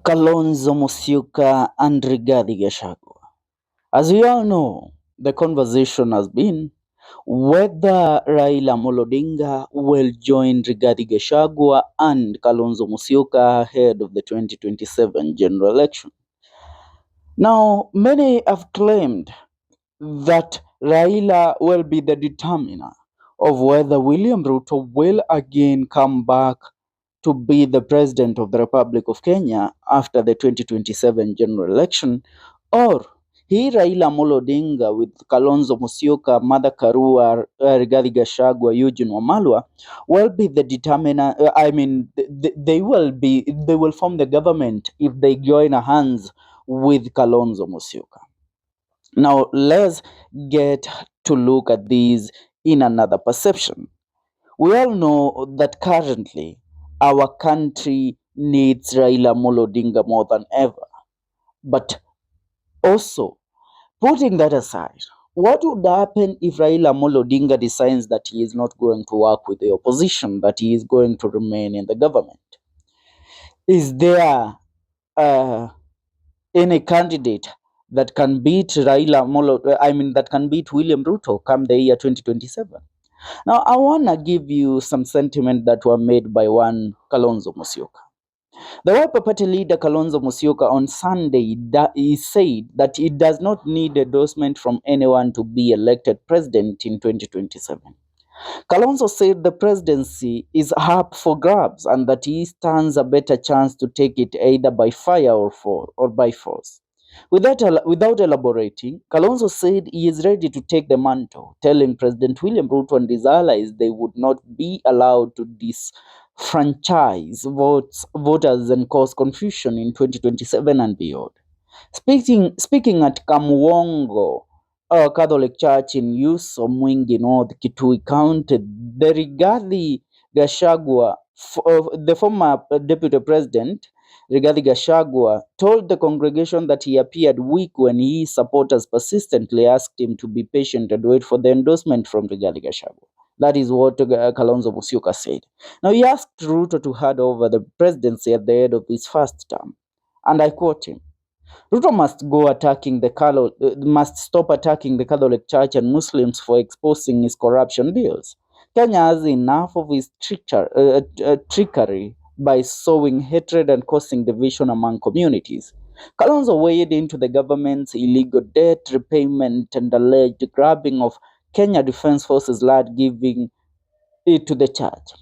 Kalonzo Musyoka and Rigathi Gachagua. As we all know, the conversation has been whether Raila Odinga will join Rigathi Gachagua and Kalonzo Musyoka ahead of the 2027 general election. Now, many have claimed that Raila will be the determiner of whether William Ruto will again come back to be the president of the Republic of Kenya after the 2027 general election, or he Raila Odinga with Kalonzo Musyoka, Martha Karua, Rigathi Gachagua, Eugene Wamalwa will be the determiner. They will form the government if they join hands with Kalonzo Musyoka. Now let's get to look at these in another perception. We all know that currently our country needs Raila Odinga more than ever. But also, putting that aside, what would happen if Raila Odinga decides that he is not going to work with the opposition, that he is going to remain in the government? Is there uh, any candidate that can beat that can beat William Ruto come the year 2027? Now, I want to give you some sentiment that were made by one Kalonzo Musyoka. The Wiper Party leader Kalonzo Musyoka on Sunday he said that he does not need endorsement from anyone to be elected president in 2027. Kalonzo said the presidency is up for grabs and that he stands a better chance to take it either by fire or by force. Without elaborating, Kalonzo said he is ready to take the mantle, telling President William Ruto and his allies they would not be allowed to disfranchise voters and cause confusion in 2027 and beyond. Speaking at Kamwongo Catholic Church in Yuso Mwingi North, Kitui County, the Rigathi Gachagua, the former deputy president, Rigathi Gachagua, told the congregation that he appeared weak when his supporters persistently asked him to be patient and wait for the endorsement from Rigathi Gachagua. That is what Kalonzo Musyoka said. Now, he asked Ruto to hand over the presidency at the end of his first term. And I quote him. Ruto must stop attacking the Catholic Church and Muslims for exposing his corruption deals. Kenya has enough of his trickery by sowing hatred and causing division among communities. Kalonzo weighed into the government's illegal debt repayment and alleged grabbing of Kenya Defence Forces land, giving it to the church.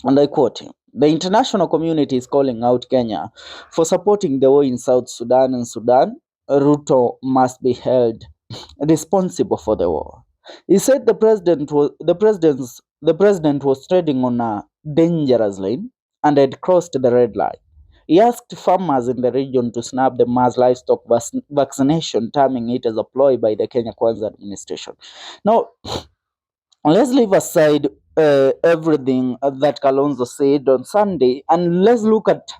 And I quote him. The international community is calling out Kenya for supporting the war in South Sudan and Sudan. Ruto must be held responsible for the war. He said the president was treading on a dangerous line and had crossed the red line. He asked farmers in the region to snap the mass livestock vaccination, terming it as a ploy by the Kenya Kwanza administration. Now, let's leave aside everything that Kalonzo said on Sunday, and let's look at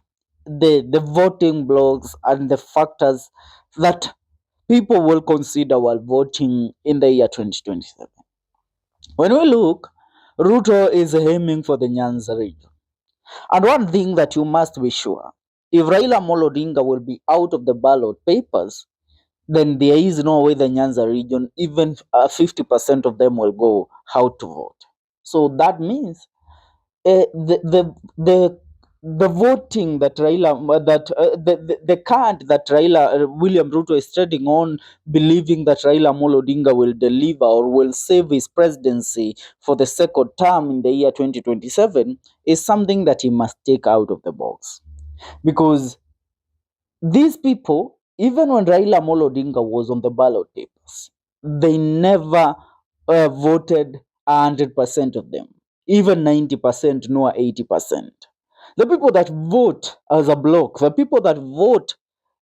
the voting blocks and the factors that people will consider while voting in the year 2027. When we look, Ruto is aiming for the Nyanza region. And one thing that you must be sure, if Raila Odinga will be out of the ballot papers, then there is no way the Nyanza region, even 50% of them will go out to vote. So that means the voting that the card that Raila William Ruto is treading on, believing that Raila Odinga will deliver or will save his presidency for the second term in the year 2027, is something that he must take out of the box, because these people, even when Raila Odinga was on the ballot papers, they never voted 100% of them, even 90%, nor 80%. The people that vote as a bloc, the people that vote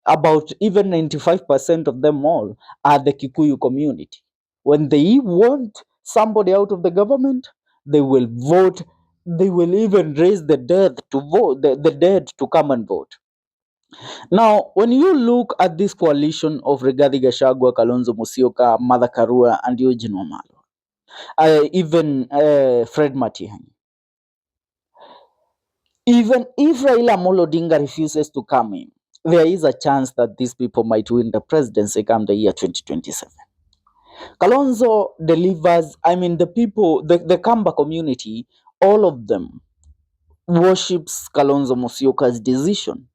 about even 95% of them all are the Kikuyu community. When they want somebody out of the government, they will vote. They will even raise the dead to vote, the dead to come and vote. Now, when you look at this coalition of Rigathi Gachagua, Kalonzo Musyoka, Martha Karua, and Eugene Wamalwa, even Fred Matiang'i, even if Raila Odinga refuses to come in, there is a chance that these people might win the presidency come the year 2027. Kalonzo delivers, I mean, the people, the Kamba community, all of them worships Kalonzo Musyoka's decision.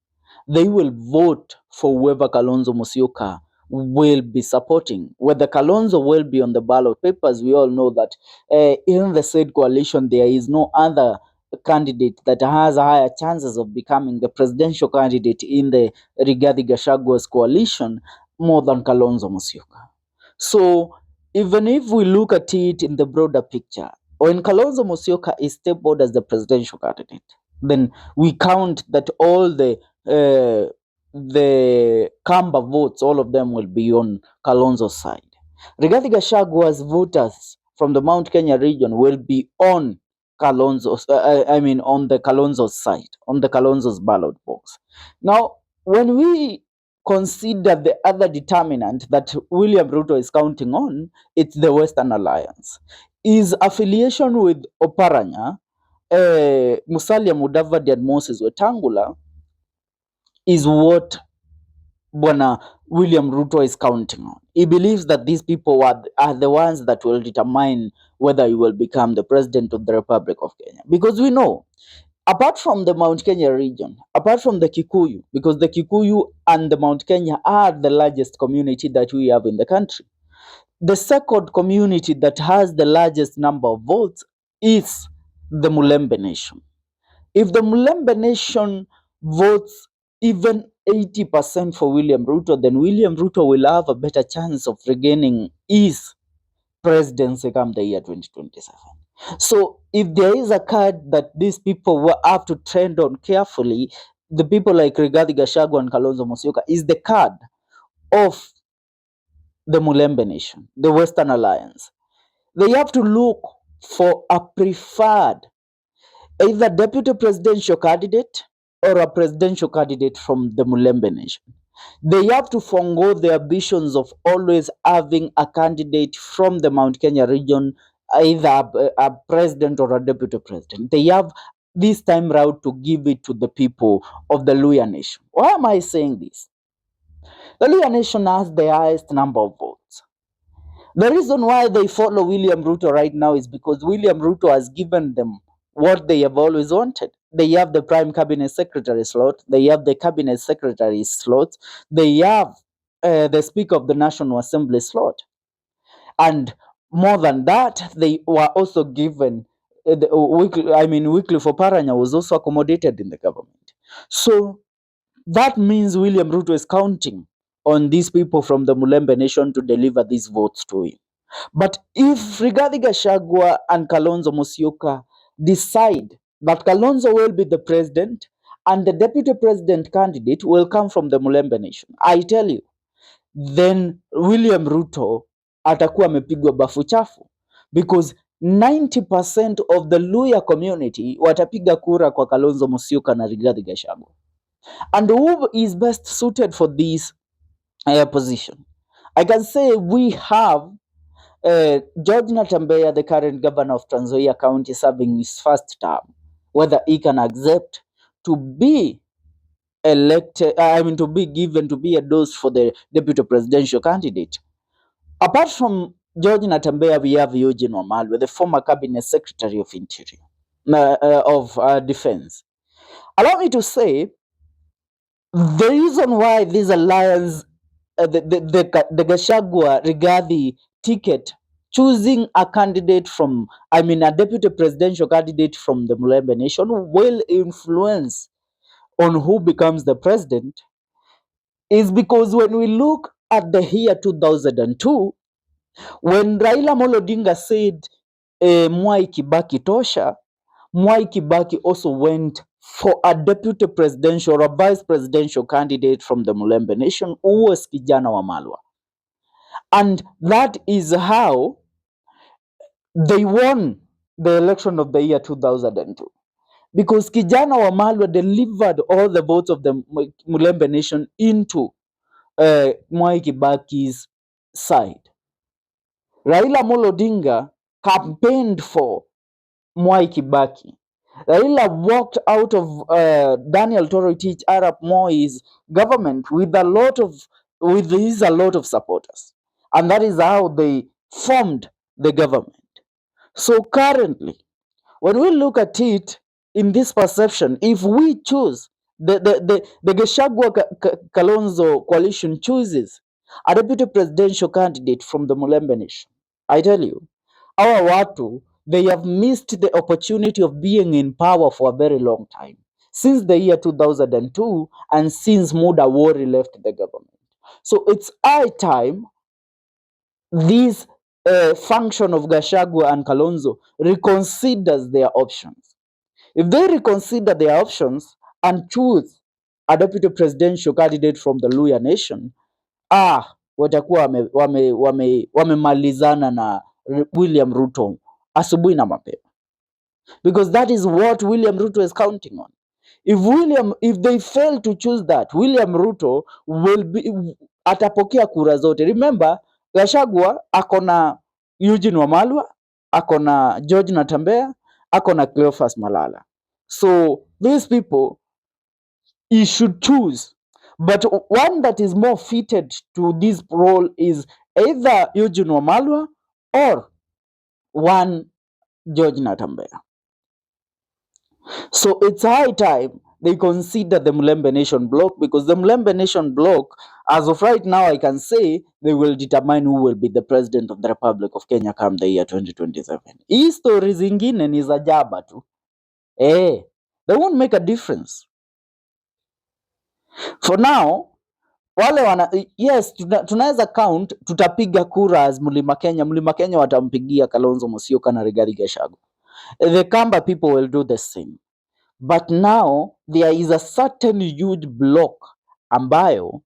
They will vote for whoever Kalonzo Musyoka will be supporting. Whether Kalonzo will be on the ballot papers, we all know that in the said coalition, there is no other candidate that has higher chances of becoming the presidential candidate in the Rigathi Gachagua's coalition more than Kalonzo Musyoka. So even if we look at it in the broader picture, when Kalonzo Musyoka is tabled as the presidential candidate, then we count that all the Kamba votes, all of them will be on Kalonzo's side. Rigathi Gachagua's voters from the Mount Kenya region will be on on the Kalonzo's side, on the Kalonzo's ballot box. Now, when we consider the other determinant that William Ruto is counting on, it's the Western Alliance. His affiliation with Oparanya, Musalia Mudavadi and Moses Wetangula is what Bwana William Ruto is counting on. He believes that these people are the ones that will determine whether he will become the president of the Republic of Kenya. Because we know, apart from the Mount Kenya region, apart from the Kikuyu, because the Kikuyu and the Mount Kenya are the largest community that we have in the country, the second community that has the largest number of votes is the Mulembe Nation. If the Mulembe Nation votes even 80% for William Ruto, then William Ruto will have a better chance of regaining his presidency come the year 2027. So if there is a card that these people will have to trend on carefully, the people like Rigathi Gachagua and Kalonzo Musyoka is the card of the Mulembe Nation, the Western Alliance. They have to look for a preferred either deputy presidential candidate or a presidential candidate from the Mulembe Nation. They have to forego the ambitions of always having a candidate from the Mount Kenya region, either a president or a deputy president. They have this time round to give it to the people of the Luya Nation. Why am I saying this? The Luya Nation has the highest number of votes. The reason why they follow William Ruto right now is because William Ruto has given them what they have always wanted. They have the prime cabinet secretary slot, they have the cabinet secretary slot, they have the speaker of the National Assembly slot. And more than that, they were also given Wycliffe Oparanya was also accommodated in the government. So that means William Ruto is counting on these people from the Mulembe Nation to deliver these votes to him. But if Rigathi Gachagua and Kalonzo Musyoka decide that Kalonzo will be the president and the deputy president candidate will come from the Mulembe Nation, I tell you, then William Ruto atakuwa amepigwa bafu chafu, because 90% of the Luya community watapiga kura kwa Kalonzo Musyoka na Rigathi Gachagua. And who is best suited for this position? I can say we have George Natembeya, the current governor of Trans Nzoia County, serving his first term, whether he can accept to be elected, to be given, to be endorsed for the deputy presidential candidate. Apart from George Natembeya, we have Eugene Wamalwa, the former cabinet secretary of Interior, Defense. Allow me to say, the reason why this alliance, the Gachagua Rigathi ticket, choosing a candidate from, a deputy presidential candidate from the Mulembe Nation will influence on who becomes the president, is because when we look at the year 2002, when Raila Amolo Odinga said, Mwai Kibaki tosha, Mwai Kibaki also went for a deputy presidential or a vice presidential candidate from the Mulembe Nation, who was Kijana Wamalwa. And that is how they won the election of the year 2002. Because Kijana Wamalwa delivered all the votes of the Mulembe Nation into Mwai Kibaki's side. Raila Amolo Odinga campaigned for Mwai Kibaki. Raila walked out of Daniel Toroitich Arap Moi's government with a lot of supporters, and that is how they formed the government. So currently, when we look at it in this perception, if we choose the Gachagua Kalonzo coalition chooses a deputy presidential candidate from the Mulembe Nation, I tell you, our watu, they have missed the opportunity of being in power for a very long time, since the year 2002 and since Muda Wari left the government. So it's high time this function of Gachagua and Kalonzo reconsiders their options. If they reconsider their options and choose a deputy presidential candidate from the Luya nation, watakuwa wamemalizana na William Ruto asubuhi na mapema, because that is what William Ruto is counting on. If they fail to choose that, William Ruto atapokea kura zote. Remember, Gachagua akona Eugene Wamalwa, akona George Natambea, akona Cleophas Malala. So these people he should choose. But one that is more fitted to this role is either Eugene Wamalwa or one George Natambea. So it's high time they consider the Mulembe Nation bloc, because the Mulembe Nation bloc, as of right now, I can say they will determine who will be the president of the Republic of Kenya come the year 2027. Hii story zingine ni za jaba tu. They won't make a difference. For now, yes, tunaweza count, tutapiga kura as Mlima Kenya. Mlima Kenya watampigia Kalonzo Musyoka na Rigathi Gachagua. The Kamba people will do the same. But now there is a certain huge block ambayo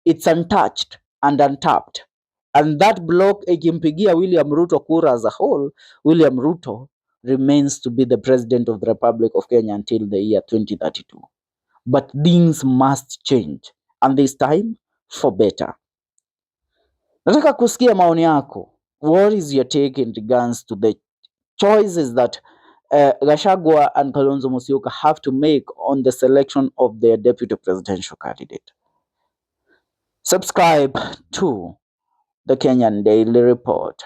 it's untouched and untapped, and that block ikimpigia William Ruto kura as a whole, William Ruto remains to be the president of the Republic of Kenya until the year 2032. But things must change, and this time for better. Nataka kusikia maoni yako. What is your take in regards to the choices that Gachagua and Kalonzo Musyoka have to make on the selection of their deputy presidential candidate? Subscribe to the Kenyan Daily Report.